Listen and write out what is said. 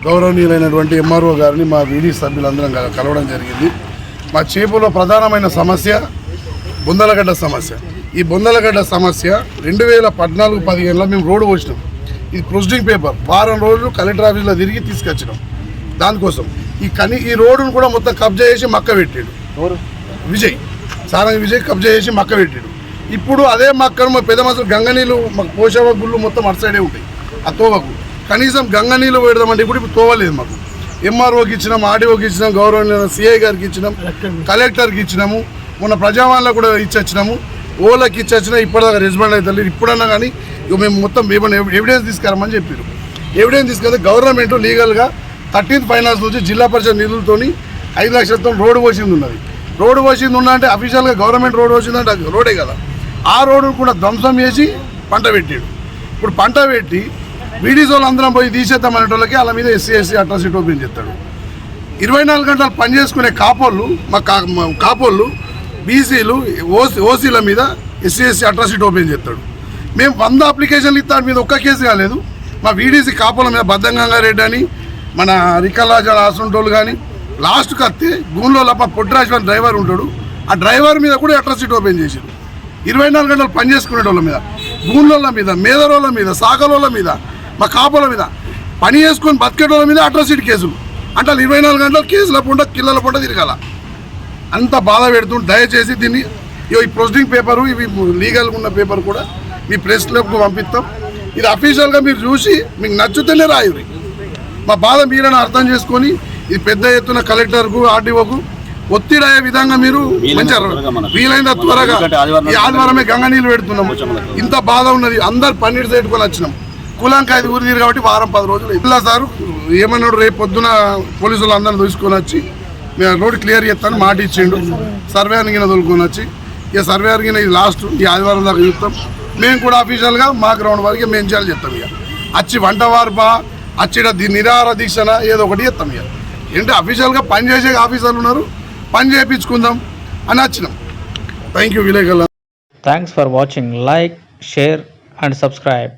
గౌరవనీయులైనటువంటి MRO గారిని మా VD సభ్యులందరం కలవడం జరిగింది. మా చేపులో ప్రధానమైన సమస్య బొందలగడ్డ సమస్య. ఈ బొందలగడ్డ సమస్య 2014-15లో మేము రోడ్డు పోసినాం. ఇది ప్రొసీడింగ్ పేపర్ వారం రోజులు కలెక్టర్ ఆఫీస్లో తిరిగి తీసుకొచ్చినాం. దానికోసం ఈ రోడ్డును కూడా మొత్తం కబ్జా చేసి మక్క పెట్టాడు సారంగి విజయ్ కబ్జా చేసి మక్క పెట్టాడు. ఇప్పుడు అదే మక్కను మా పెద్ద మనుషులు గంగనీళ్ళు మాకు పోషవ గుళ్ళు మొత్తం అటు సైడే ఉంటాయి. ఆ తోవకు కనీసం గంగనీళ్ళు పెడదామంటే ఇప్పుడు తోవలేదు. మాకు ఎంఆర్ఓకి ఇచ్చినాం, ఆర్డీఓకి ఇచ్చినాం, గౌరవనీయ సిఐ గారికి ఇచ్చినాం, కలెక్టర్కి ఇచ్చినాము, మొన్న ప్రజావాణిలో కూడా ఇచ్చొచ్చినాము, ఓలకి ఇచ్చొచ్చినా ఇప్పటిదాకా రెస్పాండ్ అవుతలేదు. ఇప్పుడన్నా కానీ మేము మొత్తం ఏమైనా ఎవిడెన్స్ తీసుకురామని చెప్పారు. ఎవిడెన్స్ తీసుకెళ్తే గవర్నమెంట్ లీగల్గా 13th ఫైనాన్స్ నుంచి జిల్లా పరిషత్ నిధులతో 5 లక్షలతో రోడ్డు పోసింది ఉన్నది. రోడ్డు పోసింది అంటే అఫీషియల్గా గవర్నమెంట్ రోడ్డు పోసిందంటే అది రోడే కదా. ఆ రోడ్డు కూడా ధ్వంసం చేసి పంట పెట్టాడు. ఇప్పుడు పంట పెట్టి వీడీస్ వాళ్ళు అందరం పోయి తీసేద్దామనే వాళ్ళకి వాళ్ళ మీద SC/ST అట్రాసిటీ ఓపెన్ చేస్తాడు. 24 గంటలు పనిచేసుకునే కాపోళ్ళు కాపోళ్ళు బీసీలు ఓసీల మీద SC/ST అట్రాసిటీ ఓపెన్ చేస్తాడు. మేము 100 అప్లికేషన్లు ఇస్తాడు మీద ఒక్క కేసు కాలేదు. మా వీడీసీ కాపోల మీద బద్దంగంగారెడ్డి అని మన రికల్లాజాల హాస్పిటల్ కానీ లాస్ట్కి వస్తే గూన్లో మా పొట్టిరాజు డ్రైవర్ ఉంటాడు. ఆ డ్రైవర్ మీద కూడా అట్రాసిటీ ఓపెన్ చేశారు. 24 గంటలు పనిచేసుకునే వాళ్ళ మీద, గూన్ల మీద, మేదరోళ్ళ మీద, సాగలోళ్ళ మీద, మా కాపుల మీద, పని చేసుకొని బతికేటోళ్ళ మీద అట్రాసిటీ కేసులు. అంటే 24 గంటలు కేసుల పూట కిల్లల పూట తిరగాల. అంత బాధ పెడుతుంది. దయచేసి దీన్ని ఈ ప్రొసీడింగ్ పేపరు ఇవి లీగల్గా ఉన్న పేపర్ కూడా మీ ప్రెస్ క్లబ్కు పంపిస్తాం. ఇది అఫీషియల్గా మీరు చూసి మీకు నచ్చుతూనే రాయురి. మా బాధ మీరైనా అర్థం చేసుకొని ఇది పెద్ద ఎత్తున కలెక్టర్కు ఆర్డీఓకు ఒత్తిడి అయ్యే విధంగా మీరు మంచిగా వీలైనంత త్వరగా ఈ ఆదివారమే గంగ నీళ్ళు పెడుతున్నాము. ఇంత బాధ ఉన్నది. అందరు పన్నీరు పెట్టుకొని వచ్చినాం. కులంకాయ ఊరి తీరు కాబట్టి వారం 10 రోజులు ఇలా సార్ ఏమన్నాడు, రేపు పొద్దున పోలీసులు అందరిని తీసుకొని వచ్చి మేము రోడ్డు క్లియర్ చేస్తాను మాట ఇచ్చిండు. సర్వేయర్ గిన తోలుకొని వచ్చి ఇక సర్వేయర్ గిన ఇది లాస్ట్ ఈ ఆదివారం దాకా చూస్తాం. మేము కూడా అఫీషియల్గా మా గ్రౌండ్ వరకు మేము చేయాలి చెప్తాం. ఇక వచ్చి వంట వార్ప అచ్చిడ నిరాహార దీక్షణ ఏదో ఒకటి చెప్తాం. ఇక ఏంటంటే అఫీషియల్గా పనిచేసే ఆఫీసర్లు ఉన్నారు, పని చేయించుకుందాం అని వచ్చినాం. థ్యాంక్ యూ విలేకరులు. Thanks for watching. Like, share and subscribe.